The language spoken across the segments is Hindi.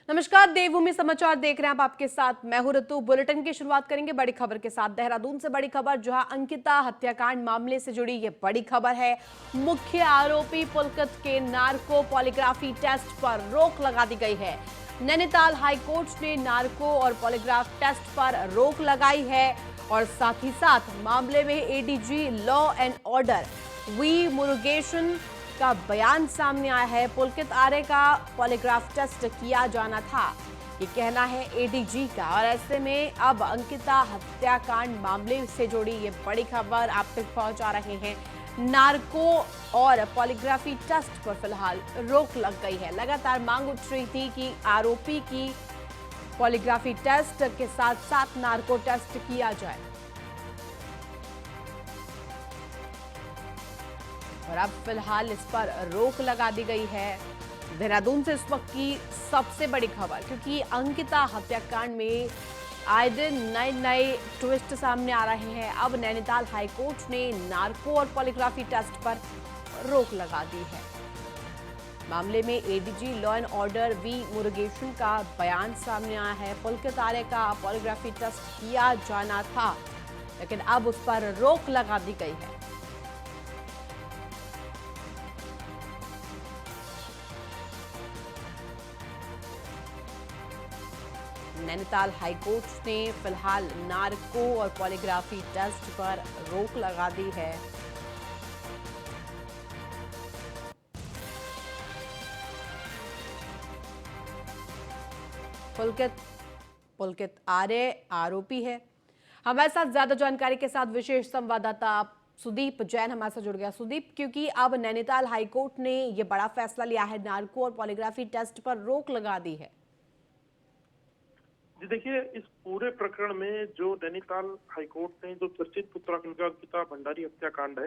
नमस्कार, देवभूमि समाचार देख रहे हैं आप। आपके साथ मैं हूं ऋतु। बुलेटिन की शुरुआत करेंगे बड़ी खबर के साथ। देहरादून से बड़ी खबर, जहां अंकिता हत्याकांड मामले से जुड़ी ये बड़ी खबर है। मुख्य आरोपी पुलकित के नार्को पॉलीग्राफी टेस्ट पर रोक लगा दी गई है। नैनीताल हाईकोर्ट ने नार्को और पॉलीग्राफ टेस्ट पर रोक लगाई है और साथ ही साथ मामले में ADG law and order V Murugesan का बयान सामने आया है। पुलकित आर्य का पॉलीग्राफ टेस्ट किया जाना था, ये कहना है एडीजी का। और ऐसे में अब अंकिता हत्याकांड मामले से जुड़ी ये बड़ी खबर आप तक पहुंचा रहे हैं। नार्को और पॉलीग्राफी टेस्ट पर फिलहाल रोक लग गई है। लगातार मांग उठ रही थी कि आरोपी की पॉलीग्राफी टेस्ट के साथ साथ नार्को टेस्ट किया जाए, और अब फिलहाल इस पर रोक लगा दी गई है। देहरादून से इस वक्त की सबसे बड़ी खबर, क्योंकि अंकिता हत्याकांड में आए दिन नए नए ट्विस्ट सामने आ रहे हैं। अब नैनीताल हाईकोर्ट ने नार्को और पॉलीग्राफी टेस्ट पर रोक लगा दी है। मामले में ADG law and order V Murugesan का बयान सामने आया है। पुलकित आर्य का पॉलीग्राफी टेस्ट किया जाना था, लेकिन अब उस पर रोक लगा दी गई है। नैनीताल हाईकोर्ट ने फिलहाल नार्को और पॉलीग्राफी टेस्ट पर रोक लगा दी है। पुलकित आर्य आरोपी है। हमारे साथ ज्यादा जानकारी के साथ विशेष संवाददाता सुदीप जैन हमारे साथ जुड़ गया। सुदीप, क्योंकि अब नैनीताल हाईकोर्ट ने यह बड़ा फैसला लिया है, नार्को और पॉलीग्राफी टेस्ट पर रोक लगा दी है। जी देखिए, इस पूरे प्रकरण में जो नैनीताल हाईकोर्ट ने जो चर्चित उत्तराखंड का अंकिता भंडारी हत्याकांड है,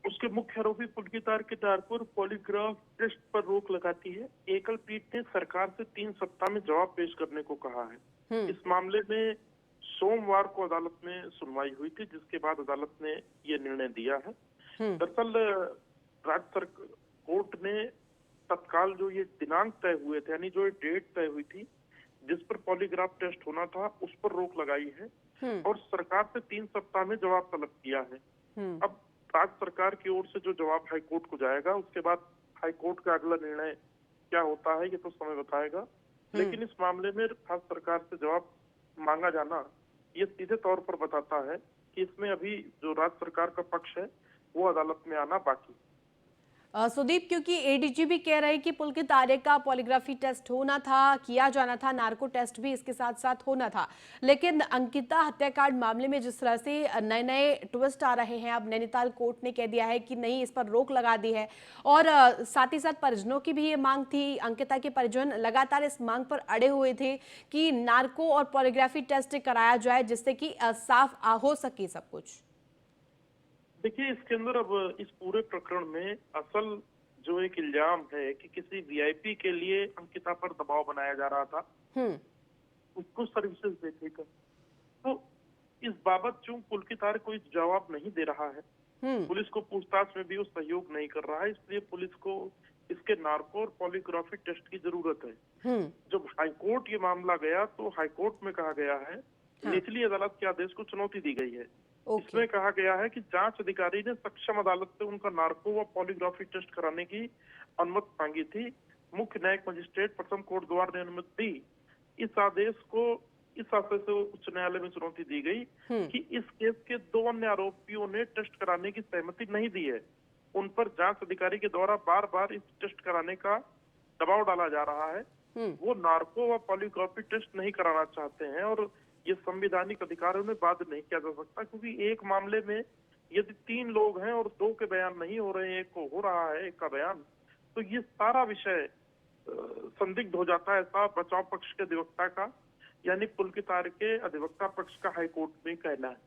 उसके मुख्य आरोपी पुलकित आर्य के नार्को और पॉलीग्राफ टेस्ट पर रोक लगाती है। एकल पीठ ने सरकार से 3 सप्ताह में जवाब पेश करने को कहा है। इस मामले में सोमवार को अदालत में सुनवाई हुई थी, जिसके बाद अदालत ने ये निर्णय दिया है। दरअसल राज्य कोर्ट ने तत्काल जो ये दिनांक तय हुए थे, यानी जो डेट तय हुई थी जिस पर पॉलीग्राफ टेस्ट होना था, उस पर रोक लगाई है और सरकार से 3 सप्ताह में जवाब तलब किया है। अब राज्य सरकार की ओर से जो जवाब हाईकोर्ट को जाएगा, उसके बाद हाईकोर्ट का अगला निर्णय क्या होता है ये तो समय बताएगा। लेकिन इस मामले में राज्य सरकार से जवाब मांगा जाना ये सीधे तौर पर बताता है कि इसमें अभी जो राज्य सरकार का पक्ष है वो अदालत में आना बाकी। सुदीप, क्योंकि एडीजी भी कह रहे हैं कि पुलकित आर्य का पॉलीग्राफी टेस्ट होना था, किया जाना था, नार्को टेस्ट भी इसके साथ साथ होना था, लेकिन अंकिता हत्याकांड मामले में जिस तरह से नए नए ट्विस्ट आ रहे हैं, अब नैनीताल कोर्ट ने कह दिया है कि नहीं, इस पर रोक लगा दी है। और साथ ही साथ परिजनों की भी ये मांग थी। अंकिता के परिजन लगातार इस मांग पर अड़े हुए थे कि नार्को और पॉलीग्राफी टेस्ट कराया जाए, जिससे कि साफ हो सके सब कुछ। देखिए, इसके अंदर अब इस पूरे प्रकरण में असल जो एक इल्जाम है कि किसी वीआईपी के लिए अंकिता पर दबाव बनाया जा रहा था, उसको सर्विसेज देकर। तो इस बाबत चूंकि पुलकित आर्य कोई जवाब नहीं दे रहा है, पुलिस को पूछताछ में भी वो सहयोग नहीं कर रहा है, इसलिए पुलिस को इसके नार्को और पॉलीग्राफी टेस्ट की जरूरत है। जब हाईकोर्ट ये मामला गया तो हाईकोर्ट में कहा गया है, निचली अदालत के आदेश को चुनौती दी गई है। इसमें कहा गया है कि जांच अधिकारी ने सक्षम अदालत से उनका नार्को व पॉलीग्राफी टेस्ट कराने की अनुमति मांगी थी। मुख्य न्यायिक मजिस्ट्रेट प्रथम कोर्ट द्वारा ने अनुमति दी। इस आदेश से उच्च न्यायालय में चुनौती दी गई कि इस केस के 2 अन्य आरोपियों ने टेस्ट कराने की सहमति नहीं दी है। उन पर जांच अधिकारी के द्वारा बार बार इस टेस्ट कराने का दबाव डाला जा रहा है। वो नार्को व पॉलीग्राफी टेस्ट नहीं कराना चाहते हैं और ये संवैधानिक अधिकारों में बाध्य नहीं किया जा सकता, क्योंकि एक मामले में यदि 3 लोग हैं और 2 के बयान नहीं हो रहे हैं, एक को हो रहा है एक का बयान, तो ये सारा विषय संदिग्ध हो जाता है। ऐसा बचाव पक्ष के अधिवक्ता का, यानी पुलकित आर्य के अधिवक्ता पक्ष का हाईकोर्ट में कहना है।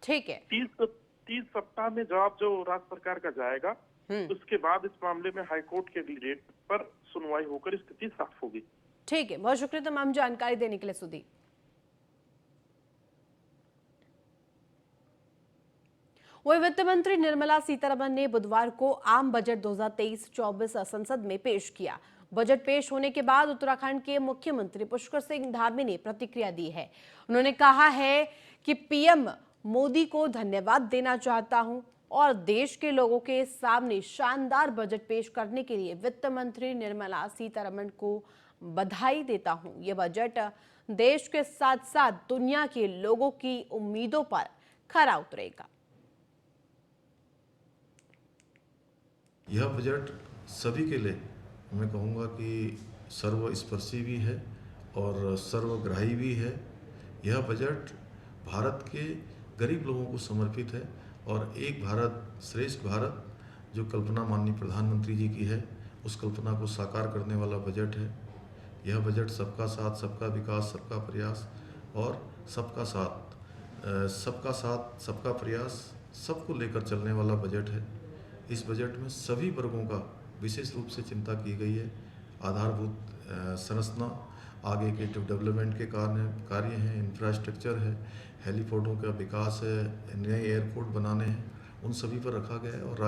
ठीक है। 30 सप्ताह में जवाब जो राज्य सरकार का जाएगा, उसके बाद इस मामले में हाईकोर्ट के अगली डेट पर सुनवाई होकर स्थिति साफ होगी। ठीक है, बहुत शुक्रिया तमाम जानकारी देने के लिए सुदीप। वही वित्त मंत्री निर्मला सीतारमण ने बुधवार को आम बजट 2023-24 संसद में पेश किया। बजट पेश होने के बाद उत्तराखंड के मुख्यमंत्री पुष्कर सिंह धामी ने प्रतिक्रिया दी है। उन्होंने कहा है कि पीएम मोदी को धन्यवाद देना चाहता हूं और देश के लोगों के सामने शानदार बजट पेश करने के लिए वित्त मंत्री निर्मला सीतारमण को बधाई देता हूं। यह बजट देश के साथ साथ दुनिया के लोगों की उम्मीदों पर खरा उतरेगा। यह बजट सभी के लिए मैं कहूँगा कि सर्वस्पर्शी भी है और सर्वग्राही भी है। यह बजट भारत के गरीब लोगों को समर्पित है और एक भारत श्रेष्ठ भारत जो कल्पना माननीय प्रधानमंत्री जी की है, उस कल्पना को साकार करने वाला बजट है। यह बजट सबका साथ, सबका विकास, सबका प्रयास और सबका साथ सबका प्रयास सबको लेकर चलने वाला बजट है। इस बजट में सभी वर्गों का विशेष रूप से चिंता की गई है। आधारभूत संरचना, आगे के जो डेवलपमेंट के कार्य हैं, इंफ्रास्ट्रक्चर है, हेलीपोर्टों का विकास है, नए एयरपोर्ट बनाने हैं, उन सभी पर रखा गया है। और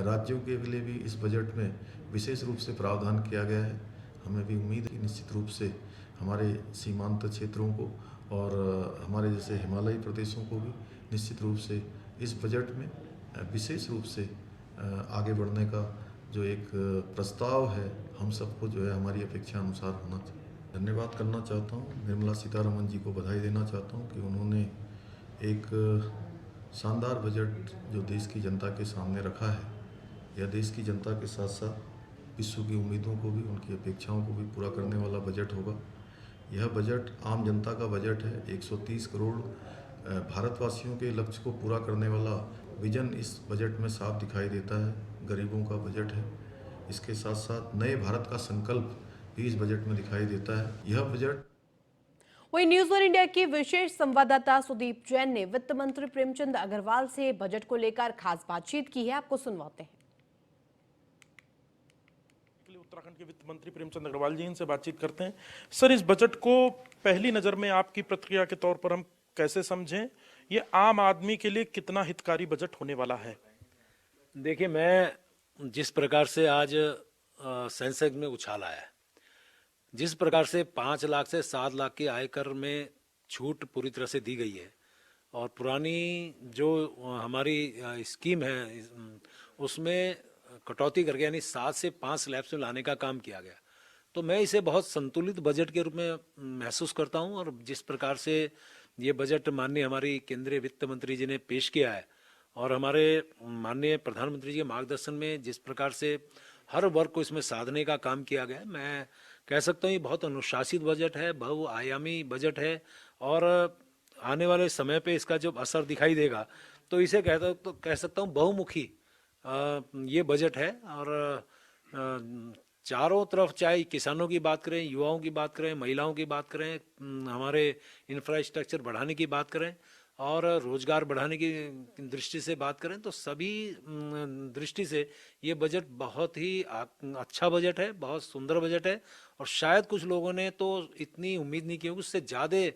राज्यों के लिए भी इस बजट में विशेष रूप से प्रावधान किया गया है। हमें भी उम्मीद है कि निश्चित रूप से हमारे सीमांत क्षेत्रों को और हमारे जैसे हिमालयी प्रदेशों को भी निश्चित रूप से इस बजट में विशेष रूप से आगे बढ़ने का जो एक प्रस्ताव है, हम सबको जो है हमारी अपेक्षा अनुसार होना चाहिए। धन्यवाद करना चाहता हूँ, निर्मला सीतारमण जी को बधाई देना चाहता हूँ कि उन्होंने एक शानदार बजट जो देश की जनता के सामने रखा है। यह देश की जनता के साथ साथ विश्व की उम्मीदों को भी, उनकी अपेक्षाओं को भी पूरा करने वाला बजट होगा। यह बजट आम जनता का बजट है। 130 करोड़ भारतवासियों के लक्ष्य को पूरा करने वाला विजन इस बजट में साफ दिखाई देता है। गरीबों का बजट है। इसके साथ साथ नए भारत का संकल्प भी इस बजट में दिखाई देता है। यह बजट वही न्यूज वन इंडिया के विशेष संवाददाता सुदीप जैन ने वित्त मंत्री प्रेमचंद अग्रवाल से बजट को लेकर खास बातचीत की है। आपको सुनवाते हैं। उत्तराखंड के वित्त मंत्री प्रेमचंद अग्रवाल जी, इनसे बातचीत करते हैं। सर, इस बजट को पहली नजर में आपकी प्रतिक्रिया के तौर पर हम कैसे समझें? ये आम आदमी के लिए कितना हितकारी बजट होने वाला है? देखिए, मैं जिस प्रकार से आज सेंसेक्स में उछाल आया है, जिस प्रकार से 5 लाख से 7 लाख की आयकर में छूट पूरी तरह से दी गई है और पुरानी जो हमारी स्कीम है उसमें कटौती करके यानी 7 से 5 स्लैब्स में लाने का काम किया गया, तो मैं इसे बहुत संतुलित बजट के रूप में महसूस करता हूं। और जिस प्रकार से ये बजट माननीय हमारी केंद्रीय वित्त मंत्री जी ने पेश किया है और हमारे माननीय प्रधानमंत्री जी के मार्गदर्शन में जिस प्रकार से हर वर्ग को इसमें साधने का काम किया गया है, मैं कह सकता हूँ ये बहुत अनुशासित बजट है, बहुआयामी बजट है और आने वाले समय पे इसका जब असर दिखाई देगा तो इसे कह सकता हूँ बहुमुखी ये बजट है। और चारों तरफ, चाहे किसानों की बात करें, युवाओं की बात करें, महिलाओं की बात करें, हमारे इंफ्रास्ट्रक्चर बढ़ाने की बात करें और रोजगार बढ़ाने की दृष्टि से बात करें, तो सभी दृष्टि से ये बजट बहुत ही अच्छा बजट है, बहुत सुंदर बजट है। और शायद कुछ लोगों ने तो इतनी उम्मीद नहीं की होगी, उससे ज़्यादा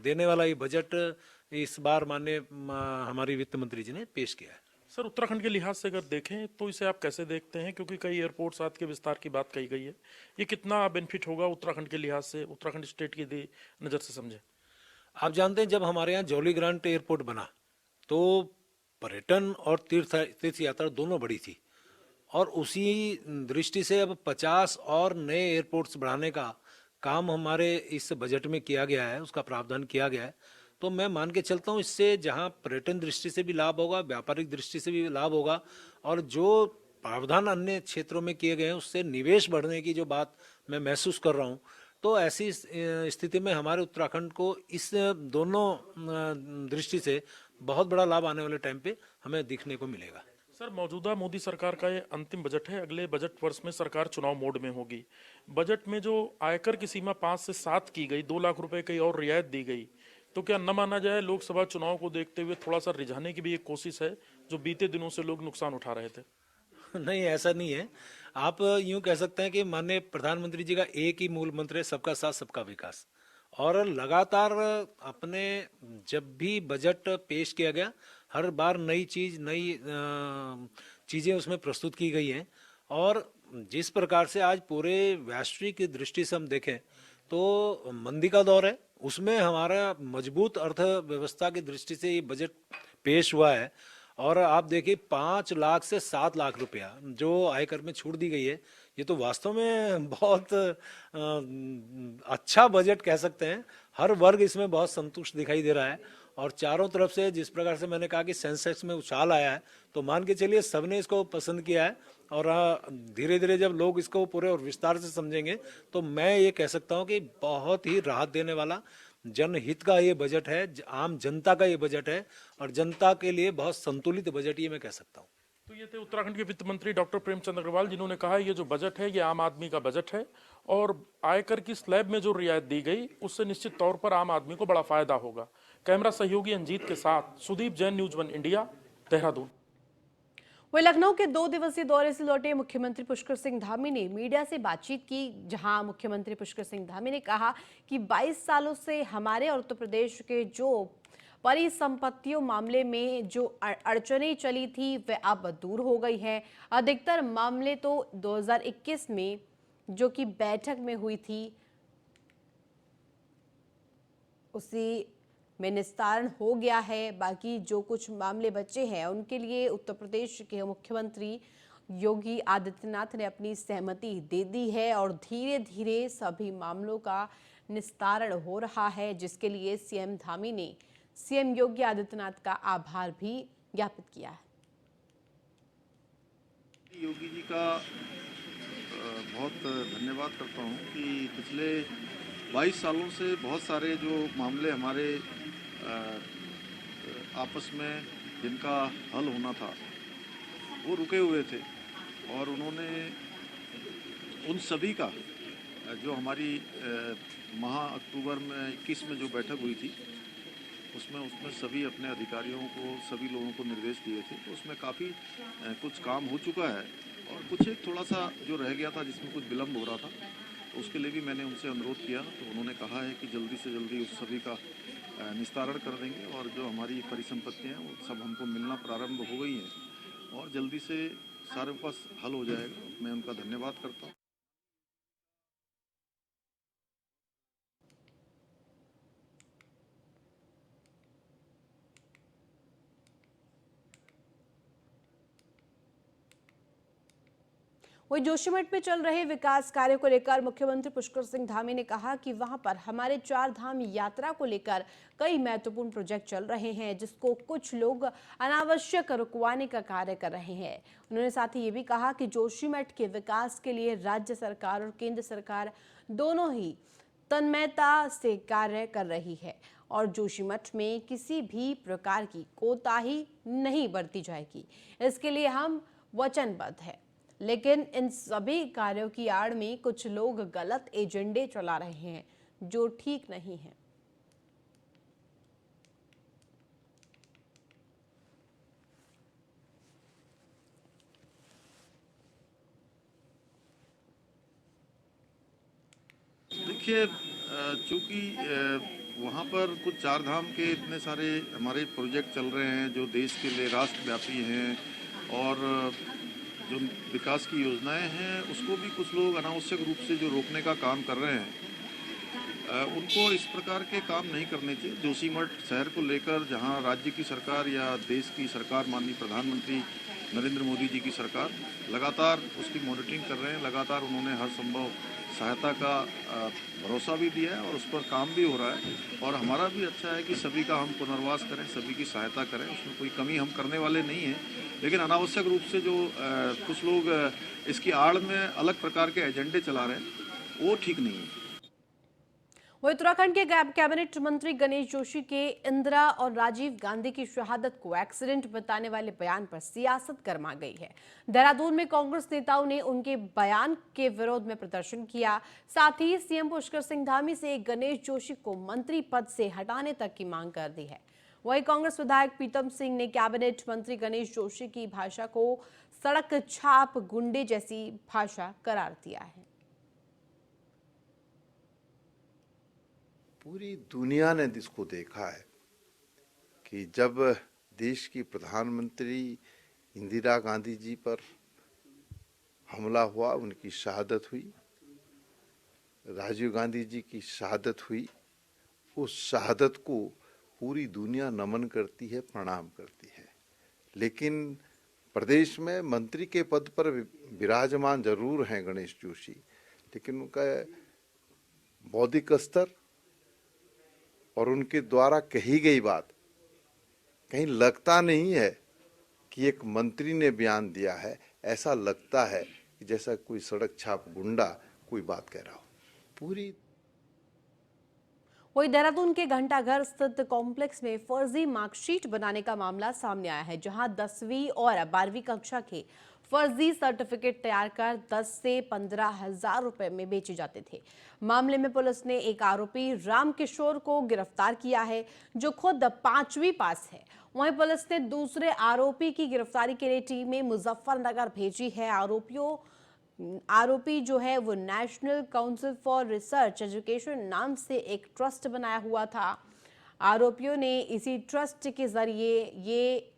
देने वाला ये बजट इस बार माननीय हमारी वित्त मंत्री जी ने पेश किया है। सर, उत्तराखंड के लिहाज से अगर देखें तो इसे आप कैसे देखते हैं? क्योंकि कई एयरपोर्ट्स आज के विस्तार की बात कही गई है, ये कितना बेनिफिट होगा उत्तराखंड के लिहाज से, उत्तराखंड स्टेट की नज़र से समझें? आप जानते हैं, जब हमारे यहाँ जौलीग्रांट एयरपोर्ट बना तो पर्यटन और तीर्थ यात्रा दोनों बढ़ी थी और उसी दृष्टि से अब 50 और नए एयरपोर्ट्स बढ़ाने का काम हमारे इस बजट में किया गया है, उसका प्रावधान किया गया है। तो मैं मान के चलता हूँ इससे जहाँ पर्यटन दृष्टि से भी लाभ होगा, व्यापारिक दृष्टि से भी लाभ होगा और जो प्रावधान अन्य क्षेत्रों में किए गए हैं उससे निवेश बढ़ने की जो बात मैं महसूस कर रहा हूँ, तो ऐसी स्थिति में हमारे उत्तराखंड को इस दोनों दृष्टि से बहुत बड़ा लाभ आने वाले टाइम पे हमें दिखने को मिलेगा। सर, मौजूदा मोदी सरकार का ये अंतिम बजट है। अगले बजट वर्ष में सरकार चुनाव मोड में होगी। बजट में जो आयकर की सीमा 5 से 7 की गई, 2 लाख रुपए की और रियायत दी गई, तो क्या न माना जाए लोकसभा चुनाव को देखते हुए थोड़ा सा रिझाने की भी एक कोशिश है, जो बीते दिनों से लोग नुकसान उठा रहे थे? नहीं, ऐसा नहीं है। आप यूं कह सकते हैं कि माननीय प्रधानमंत्री जी का एक ही मूल मंत्र है, सबका साथ सबका विकास। और लगातार अपने जब भी बजट पेश किया गया हर बार नई चीज़ नई चीज़ें उसमें प्रस्तुत की गई हैं। और जिस प्रकार से आज पूरे वैश्विक दृष्टि से हम देखें तो मंदी का दौर है, उसमें हमारा मजबूत अर्थव्यवस्था की दृष्टि से ये बजट पेश हुआ है। और आप देखिए 5 लाख से 7 लाख रुपया जो आयकर में छूट दी गई है, ये तो वास्तव में बहुत अच्छा बजट कह सकते हैं। हर वर्ग इसमें बहुत संतुष्ट दिखाई दे रहा है। और चारों तरफ से जिस प्रकार से मैंने कहा कि सेंसेक्स में उछाल आया है, तो मान के चलिए सबने इसको पसंद किया है। और धीरे धीरे जब लोग इसको पूरे और विस्तार से समझेंगे तो मैं ये कह सकता हूँ कि बहुत ही राहत देने वाला जनहित का ये बजट है, आम जनता का ये बजट है और जनता के लिए बहुत संतुलित बजट ये मैं कह सकता हूँ। तो ये थे उत्तराखंड के वित्त मंत्री डॉक्टर प्रेमचंद अग्रवाल, जिन्होंने कहा ये जो बजट है ये आम आदमी का बजट है और आयकर की स्लैब में जो रियायत दी गई उससे निश्चित तौर पर आम आदमी को बड़ा फायदा होगा। कैमरा सहयोगी अंजीत के साथ सुदीप जैन, न्यूज़ 1 इंडिया, देहरादून। वहीं लखनऊ के 2 दिवसीय दौरे से लौटे मुख्यमंत्री पुष्कर सिंह धामी ने मीडिया से बातचीत की, जहां मुख्यमंत्री पुष्कर सिंह धामी ने कहा कि 22 सालों से हमारे और उत्तर प्रदेश के जो परिसंपत्तियों मामले में जो अड़चनें चली थी वह अब दूर हो गई है। अधिकतर मामले तो 2021 में जो कि बैठक में हुई थी उसी में निस्तारण हो गया है। बाकी जो कुछ मामले बचे हैं उनके लिए उत्तर प्रदेश के मुख्यमंत्री योगी आदित्यनाथ ने अपनी सहमति दे दी है और धीरे धीरे सभी मामलों का निस्तारण हो रहा है, जिसके लिए सीएम धामी ने सीएम योगी आदित्यनाथ का आभार भी ज्ञापित किया है। योगी जी का बहुत धन्यवाद करता हूँ कि पिछले 22 सालों से बहुत सारे जो मामले हमारे आपस में जिनका हल होना था वो रुके हुए थे और उन्होंने उन सभी का जो हमारी अक्टूबर में 21 में जो बैठक हुई थी उसमें सभी अपने अधिकारियों को, सभी लोगों को निर्देश दिए थे। तो उसमें काफ़ी कुछ काम हो चुका है और कुछ एक थोड़ा सा जो रह गया था जिसमें कुछ विलम्ब हो रहा था, तो उसके लिए भी मैंने उनसे अनुरोध किया। तो उन्होंने कहा है कि जल्दी से जल्दी उस सभी का निस्तारण कर देंगे और जो हमारी परिसंपत्तियाँ हैं वो सब हमको मिलना प्रारंभ हो गई हैं और जल्दी से सारे का हल हो जाएगा। मैं उनका धन्यवाद करता हूँ। वहीं जोशीमठ में चल रहे विकास कार्य को लेकर मुख्यमंत्री पुष्कर सिंह धामी ने कहा कि वहां पर हमारे 4 धाम यात्रा को लेकर कई महत्वपूर्ण प्रोजेक्ट चल रहे हैं, जिसको कुछ लोग अनावश्यक रुकवाने का कार्य कर रहे हैं। उन्होंने साथ ही ये भी कहा कि जोशीमठ के विकास के लिए राज्य सरकार और केंद्र सरकार दोनों ही तन्मयता से कार्य कर रही है और जोशीमठ में किसी भी प्रकार की कोताही नहीं बरती जाएगी। इसके लिए हम वचनबद्ध हैं, लेकिन इन सभी कार्यों की आड़ में कुछ लोग गलत एजेंडे चला रहे हैं जो ठीक नहीं है। देखिए, चूँकि वहाँ पर कुछ 4 धाम के इतने सारे हमारे प्रोजेक्ट चल रहे हैं जो देश के लिए राष्ट्रव्यापी हैं और जो विकास की योजनाएं हैं उसको भी कुछ लोग अनावश्यक रूप से जो रोकने का काम कर रहे हैं, उनको इस प्रकार के काम नहीं करने चाहिए। जोशीमठ शहर को लेकर जहां राज्य की सरकार या देश की सरकार, माननीय प्रधानमंत्री नरेंद्र मोदी जी की सरकार लगातार उसकी मॉनिटरिंग कर रहे हैं, लगातार उन्होंने हर संभव सहायता का भरोसा भी दिया है और उस पर काम भी हो रहा है। और हमारा भी अच्छा है कि सभी का हम पुनर्वास करें, सभी की सहायता करें, उसमें कोई कमी हम करने वाले नहीं हैं। लेकिन अनावश्यक रूप से जो कुछ लोग इसकी आड़ में अलग प्रकार के एजेंडे चला रहे हैं वो ठीक नहीं है। वहीं उत्तराखंड के कैबिनेट मंत्री गणेश जोशी के इंदिरा और राजीव गांधी की शहादत को एक्सीडेंट बताने वाले बयान पर सियासत गर्मा गई है। देहरादून में कांग्रेस नेताओं ने उनके बयान के विरोध में प्रदर्शन किया। साथ ही सीएम पुष्कर सिंह धामी से गणेश जोशी को मंत्री पद से हटाने तक की मांग कर दी है। वहीं कांग्रेस विधायक प्रीतम सिंह ने कैबिनेट मंत्री गणेश जोशी की भाषा को सड़क छाप गुंडे जैसी भाषा करार दिया है। पूरी दुनिया ने इसको देखा है कि जब देश की प्रधानमंत्री इंदिरा गांधी जी पर हमला हुआ, उनकी शहादत हुई, राजीव गांधी जी की शहादत हुई। उस शहादत को पूरी दुनिया नमन करती है, प्रणाम करती है। लेकिन प्रदेश में मंत्री के पद पर विराजमान जरूर हैं गणेश जोशी, लेकिन उनका बौद्धिक स्तर और उनके द्वारा कही गई बात कहीं लगता नहीं है कि एक मंत्री ने बयान दिया है। ऐसा लगता है कि जैसा कोई सड़क छाप गुंडा कोई बात कह रहा हो। पूरी वही देहरादून के घंटाघर स्थित कॉम्प्लेक्स में फर्जी मार्कशीट बनाने का मामला सामने आया है, जहां 10वीं और 12वीं कक्षा के फर्जी सर्टिफिकेट तैयार कर 10 से 15,000 रुपए में बेचे जाते थे। मामले में पुलिस ने एक आरोपी रामकिशोर को गिरफ्तार किया है, जो खुद 5वीं पास है। वहीं पुलिस ने दूसरे आरोपी की गिरफ्तारी के लिए टीमें मुजफ्फरनगर भेजी है। आरोपी जो है वो national council for research education नाम से एक ट्रस्ट बनाया हुआ था। आरोपियों ने इसी ट्रस्ट के जरिए ये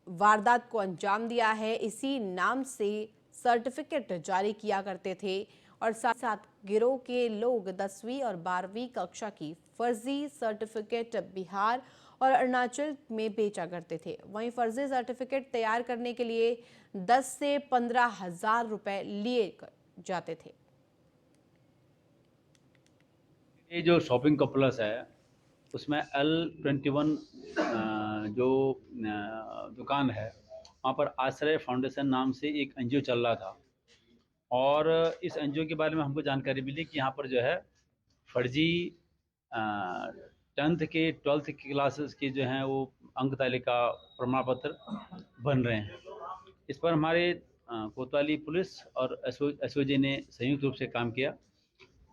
वारदात को अंजाम दिया है। इसी नाम से सर्टिफिकेट जारी किया करते थे और साथ साथ गिरोह के लोग 10वीं और 12वीं कक्षा की फर्जी सर्टिफिकेट बिहार और अरुणाचल में बेचा करते थे। वहीं फर्जी सर्टिफिकेट तैयार करने के लिए 10 से 15,000 रुपए लिए जाते थे। ये जो शॉपिंग कॉम्प्लेक्स है उसमें L21 जो दुकान है वहाँ पर आश्रय फाउंडेशन नाम से एक एनजीओ चल रहा था और इस एनजीओ के बारे में हमको जानकारी मिली कि यहाँ पर जो है फर्जी 10th के 12th की क्लासेस के जो हैं वो अंक तालिका प्रमाण पत्र बन रहे हैं। इस पर हमारे कोतवाली पुलिस और एसओजी ने संयुक्त रूप से काम किया।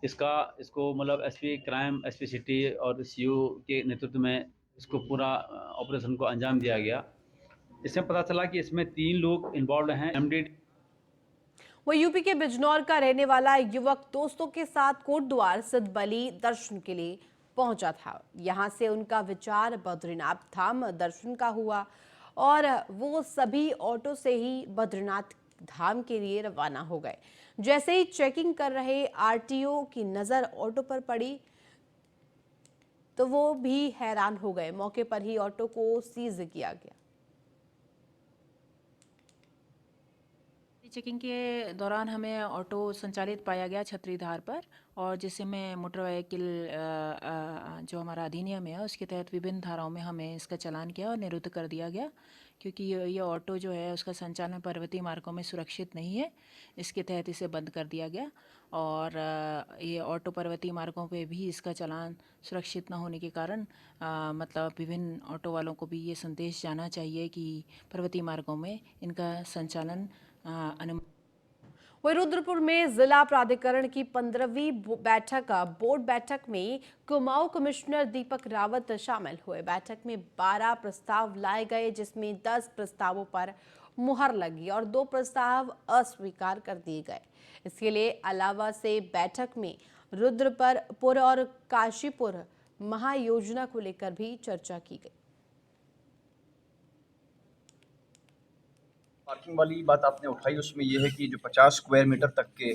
इसको मतलब एसपी क्राइम, एसपी सिटी और सीओ के नेतृत्व में इसको पूरा ऑपरेशन को अंजाम दिया गया। इसमें पता चला कि इसमें 3 लोग इन्वॉल्व हैं। एमडी वो यूपी के बिजनौर का रहने वाला युवक दोस्तों के साथ कोटद्वार सिद्ध बलि दर्शन के लिए पहुंचा था। यहां से उनका विचार बद्रीनाथ धाम दर्शन का हुआ और वो सभी ऑटो से ही बद्रीनाथ धाम के लिए रवाना हो गए। जैसे ही चेकिंग कर रहे आरटीओ की नजर ऑटो पर पड़ी तो वो भी हैरान हो गए। मौके पर ही ऑटो को सीज किया गया। चेकिंग के दौरान हमें ऑटो संचालित पाया गया छतरीधार पर और जिससे में मोटर व्हीकल जो हमारा अधिनियम है उसके तहत विभिन्न धाराओं में हमें इसका चालान किया और निरुद्ध कर दिया गया, क्योंकि ये ऑटो जो है उसका संचालन पर्वतीय मार्गों में सुरक्षित नहीं है। इसके तहत इसे बंद कर दिया गया और ये ऑटो पर्वतीय मार्गों पे भी इसका चालान सुरक्षित न होने के कारण मतलब विभिन्न ऑटो वालों को भी ये संदेश जाना चाहिए कि पर्वतीय मार्गों में इनका संचालन वही रुद्रपुर में जिला प्राधिकरण की 15वीं बैठक बोर्ड बैठक में कुमाऊं कमिश्नर दीपक रावत शामिल हुए। बैठक में 12 प्रस्ताव लाए गए, जिसमें 10 प्रस्तावों पर मुहर लगी और 2 प्रस्ताव अस्वीकार कर दिए गए। इसके लिए अलावा से बैठक में रुद्रपुर और काशीपुर महायोजना को लेकर भी चर्चा की गई। पार्किंग वाली बात आपने उठाई, उसमें यह है कि जो 50 स्क्वायर मीटर तक के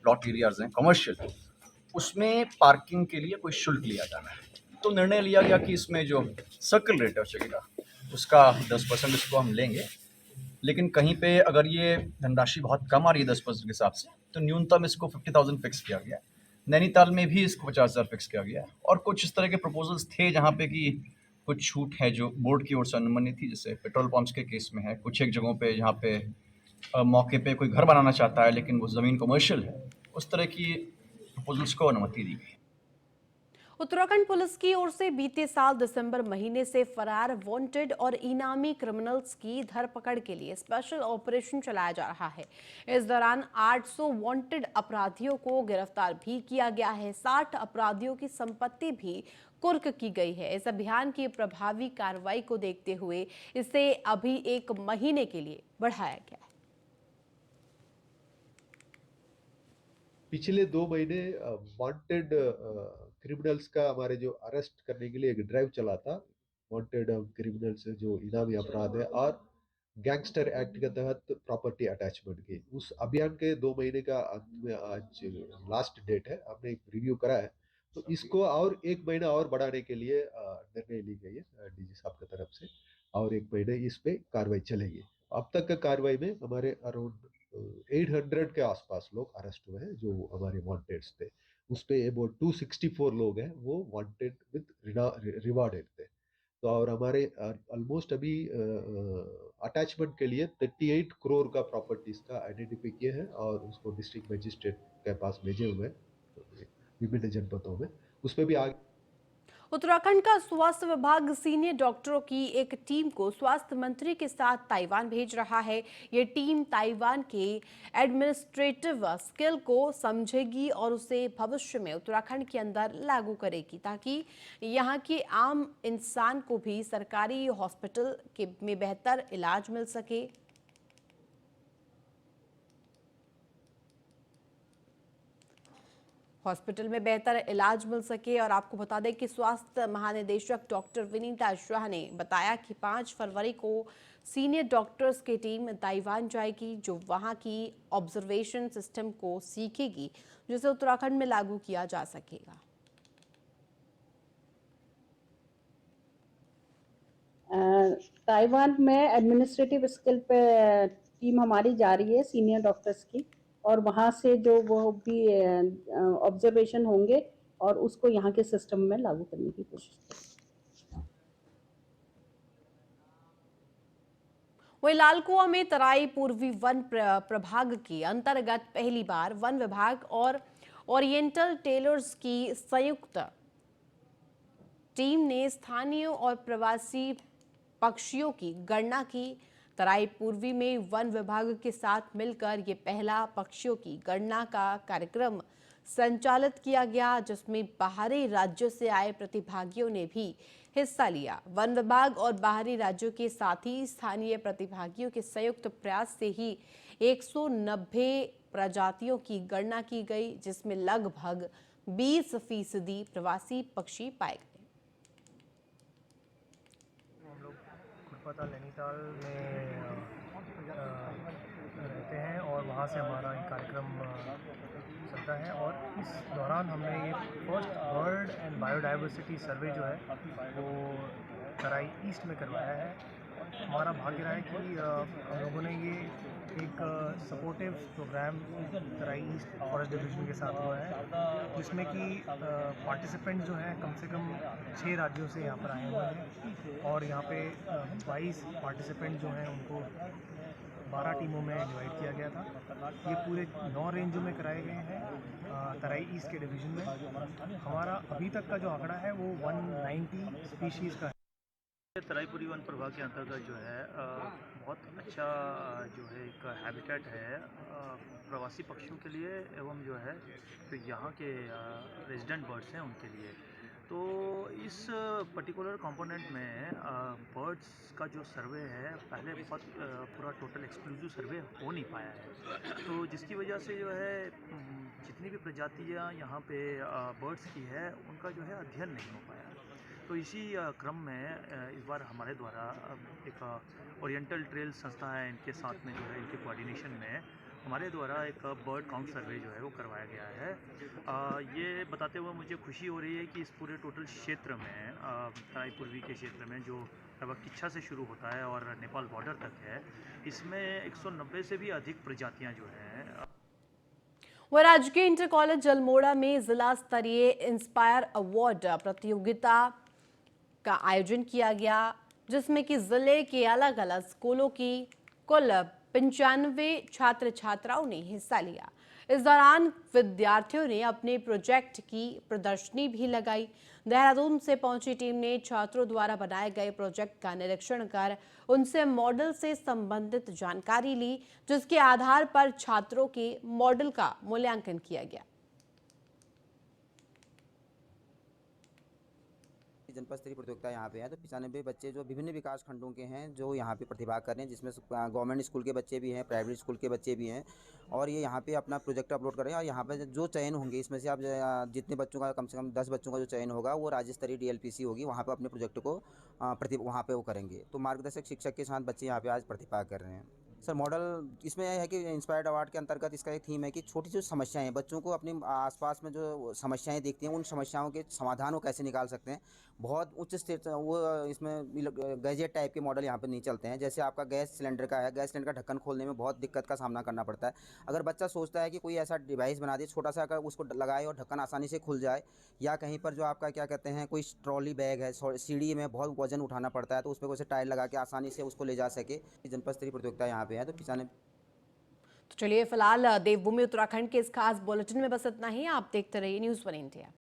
प्लॉट एरियाज हैं कमर्शियल, उसमें पार्किंग के लिए कोई शुल्क लिया जाना है। तो निर्णय लिया गया कि इसमें जो सर्कल रेट है उस जगह का उसका 10% इसको हम लेंगे, लेकिन कहीं पे अगर ये धनराशि बहुत कम आ रही है 10% के हिसाब से तो न्यूनतम इसको 50,000 फिक्स किया गया। नैनीताल में भी इसको 50,000 फिक्स किया गया और कुछ इस तरह के प्रपोजल्स थे जहाँ पे कि कुछ छूट है जो बोर्ड की ओर से अनुमति थी, जैसे पेट्रोल पंप्स के केस में है। कुछ एक जगहों पे जहाँ पे मौके पे कोई घर बनाना चाहता है लेकिन वो ज़मीन कमर्शियल है, उस तरह की प्रपोजल्स को अनुमति दी गई। उत्तराखंड पुलिस की ओर से बीते साल दिसंबर महीने से फरार वांटेड और इनामी क्रिमिनल्स की धरपकड़ के लिए स्पेशल ऑपरेशन चलाया जा रहा है। इस दौरान 800 वांटेड अपराधियों को गिरफ्तार भी किया गया है। 60 अपराधियों की संपत्ति भी कुर्क की गई है। इस अभियान की प्रभावी कार्रवाई को देखते हुए इसे अभी 1 महीने के लिए बढ़ाया गया है। पिछले 2 महीने वांटेड क्रिमिनल्स का हमारे जो अरेस्ट करने के लिए एक ड्राइव चला था, वांटेड क्रिमिनल्स जो इनामी अपराध है, और गैंगस्टर एक्ट के तहत प्रॉपर्टी अटैचमेंट की। उस अभियान के 2 महीने का अंत में आज लास्ट डेट है, हमने एक रिव्यू करा है, तो इसको और 1 महीना और बढ़ाने के लिए निर्णय ली गई है डीजी साहब की तरफ से, और 1 महीने इस पे कार्रवाई चलेगी। अब तक के कार्रवाई में हमारे अराउंड 800 के आसपास लोग अरेस्ट हुए हैं जो हमारे वांटेड्स थे। उस पे अबाउट 264 लोग हैं वो वांटेड विद रिवार्डेड थे। तो और हमारे ऑलमोस्ट अभी अटैचमेंट के लिए 38 करोड़ का प्रॉपर्टीज का आइडेंटिफाई किए हैं और उसको डिस्ट्रिक्ट मजिस्ट्रेट के पास भेजे हुए हैं विभिन्न जनपदों में। उसमें भी आगे उत्तराखंड का स्वास्थ्य विभाग सीनियर डॉक्टरों की एक टीम को स्वास्थ्य मंत्री के साथ ताइवान भेज रहा है। ये टीम ताइवान के एडमिनिस्ट्रेटिव स्किल को समझेगी और उसे भविष्य में उत्तराखंड के अंदर लागू करेगी, ताकि यहाँ के आम इंसान को भी सरकारी हॉस्पिटल में बेहतर इलाज मिल सके। हॉस्पिटल में बेहतर इलाज मिल सके। और आपको बता दें कि स्वास्थ्य महानिदेशक डॉक्टर विनीता शाह ने बताया कि 5 फरवरी को सीनियर डॉक्टर्स की टीम ताइवान जाएगी, जो वहां की ऑब्जर्वेशन सिस्टम को सीखेगी, जिसे उत्तराखंड में लागू किया जा सकेगा। ताइवान में एडमिनिस्ट्रेटिव स्किल पे टीम हमारी जा रही है सीनियर डॉक्टर्स की, और वहाँ से जो वो भी ऑब्जर्वेशन होंगे और उसको यहाँ के सिस्टम में लागू करने की कोशिश करेंगे। वहीं लालकुआ में तराई पूर्वी वन प्रभाग के अंतर्गत पहली बार वन विभाग और ओरिएंटल टेलर्स की संयुक्त टीम ने स्थानीय और प्रवासी पक्षियों की गणना की। तराई पूर्वी में वन विभाग के साथ मिलकर ये पहला पक्षियों की गणना का कार्यक्रम संचालित किया गया, जिसमें बाहरी राज्यों से आए प्रतिभागियों ने भी हिस्सा लिया। वन विभाग और बाहरी राज्यों के साथ ही स्थानीय प्रतिभागियों के संयुक्त प्रयास से ही 190 प्रजातियों की गणना की गई, जिसमें लगभग 20% प्रवासी पक्षी पाए गए। पता नैनीताल में रहते हैं और वहाँ से हमारा एक कार्यक्रम चलता है, और इस दौरान हमने ये फर्स्ट बर्ड एंड बायोडाइवर्सिटी सर्वे जो है वो तराई ईस्ट में करवाया है। हमारा भाग्य रहा है कि हम लोगों ने ये एक सपोर्टिव प्रोग्राम तराई ईस्ट फॉरेस्ट डिवीजन के साथ हुआ है, जिसमें कि पार्टिसिपेंट जो हैं कम से कम 6 राज्यों से यहाँ पर आए हुए हैं, और यहाँ पे 22 पार्टिसिपेंट जो हैं उनको 12 टीमों में डिवाइड किया गया था। ये पूरे 9 रेंजों में कराए गए हैं तराई ईस्ट के डिवीज़न में। हमारा अभी तक का जो आंकड़ा है वो 190 स्पीशीज़ का है। तराईपुरी वन प्रभाग के अंतर्गत जो है बहुत अच्छा जो है एक हैबिटेट है प्रवासी पक्षियों के लिए, एवं जो है तो यहाँ के रेजिडेंट बर्ड्स हैं उनके लिए। तो इस पर्टिकुलर कंपोनेंट में बर्ड्स का जो सर्वे है पहले बहुत पूरा टोटल एक्सक्लूसिव सर्वे हो नहीं पाया है, तो जिसकी वजह से जो है जितनी भी प्रजातियाँ यहाँ पे बर्ड्स की है उनका जो है अध्ययन नहीं हो पाया। तो इसी क्रम में इस बार हमारे द्वारा एक ओरिएंटल ट्रेल संस्था है, इनके साथ में जो है इनके कोऑर्डिनेशन में हमारे द्वारा एक बर्ड काउंट सर्वे जो है वो करवाया गया है। ये बताते हुए मुझे खुशी हो रही है कि इस पूरे टोटल क्षेत्र में तराई पूर्वी के क्षेत्र में जो लगभग किच्छा से शुरू होता है और नेपाल बॉर्डर तक है, इसमें 190 से भी अधिक प्रजातियाँ जो हैं। वह राजकीय इंटर कॉलेज अल्मोड़ा में जिला स्तरीय इंस्पायर अवार्ड प्रतियोगिता का आयोजन किया गया, जिसमें कि जिले के अलग अलग स्कूलों की कुल 95 छात्र छात्राओं ने हिस्सा लिया। इस दौरान विद्यार्थियों ने अपने प्रोजेक्ट की प्रदर्शनी भी लगाई। देहरादून से पहुंची टीम ने छात्रों द्वारा बनाए गए प्रोजेक्ट का निरीक्षण कर उनसे मॉडल से संबंधित जानकारी ली, जिसके आधार पर छात्रों के मॉडल का मूल्यांकन किया गया। जनपद स्तरीय प्रतियोगिता यहाँ पे है, तो 95 बच्चे जो विभिन्न विकास खंडों के हैं जो यहाँ पे प्रतिभाग कर रहे हैं, जिसमें गवर्नमेंट स्कूल के बच्चे भी हैं, प्राइवेट स्कूल के बच्चे भी हैं, और ये यहाँ पे अपना प्रोजेक्ट अपलोड कर रहे हैं। और यहाँ पे जो चयन होंगे इसमें से आप जितने बच्चों का, कम से कम 10 बच्चों का जो चयन होगा वो राज्य स्तरीय DLPC होगी, वहाँ पर अपने प्रोजेक्ट को वहाँ पे वो करेंगे। तो मार्गदर्शक शिक्षक के साथ बच्चे यहाँ पे आज प्रतिभाग कर रहे हैं। सर मॉडल इसमें यह है कि इंस्पायर्ड अवार्ड के अंतर्गत इसका एक थीम है कि छोटी जो समस्याएं हैं, बच्चों को अपने आसपास में जो समस्याएं दिखती हैं उन समस्याओं के समाधान वो कैसे निकाल सकते हैं। बहुत उच्च स्तर वो इसमें गैजेट टाइप के मॉडल यहाँ पे नहीं चलते हैं। जैसे आपका गैस सिलेंडर का है, गैस सिलेंडर का ढक्कन खोलने में बहुत दिक्कत का सामना करना पड़ता है। अगर बच्चा सोचता है कि कोई ऐसा डिवाइस बना दे छोटा सा, अगर उसको लगाए और ढक्कन आसानी से खुल जाए, या कहीं पर जो आपका क्या कहते हैं कोई ट्रॉली बैग है, सीढ़ी में बहुत वजन उठाना पड़ता है, तो उस पर कोई टायर लगा के आसानी से उसको ले जा सके। जनपद स्तरीय प्रतियोगिता यहाँ पे है, तो 95। तो चलिए फिलहाल देवभूमि उत्तराखंड के इस खास बुलेटिन में बस इतना ही। आप देखते रहिए न्यूज़ 1 इंडिया।